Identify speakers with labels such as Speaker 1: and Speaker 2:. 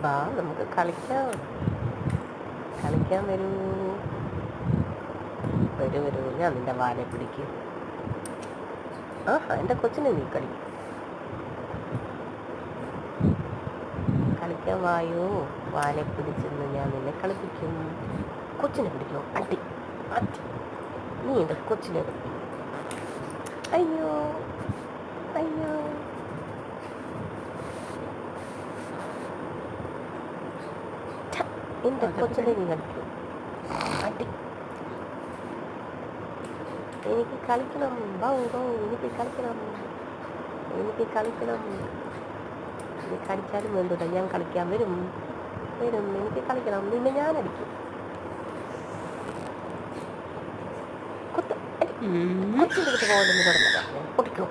Speaker 1: ബാ നമുക്ക് കളിക്കാം. കളിക്കാൻ വരൂ വരൂ വരൂ. ഞാൻ നിൻ്റെ വാലെ പിടിക്കും. എൻ്റെ കൊച്ചിനെ നീ കളിക്കാൻ വായോ. വാലെ പിടിച്ചെന്ന് ഞാൻ നിന്നെ കളിപ്പിക്കും. കൊച്ചിനെ പിടിക്കോ? അടി അടി. നീ എൻ്റെ കൊച്ചിനെ പിടിക്കും. അയ്യോ അയ്യോ. എൻ്റെ കൊച്ചിനെ നീ കളിക്കും. അടി. എനിക്ക് കളിക്കണം. Bow bow. എനിക്ക് കളിക്കണം. നീ കളിച്ചാലും വേണ്ടൂല. ഞാൻ കളിക്കാൻ വരും. എനിക്ക് കളിക്കണം. നിന്നെ ഞാനടിക്കും. കൊച്ചിൻ്റെ അടുത്ത് പോകണ്ടെന്ന് പറഞ്ഞതാ. പൊട്ടിക്കോ.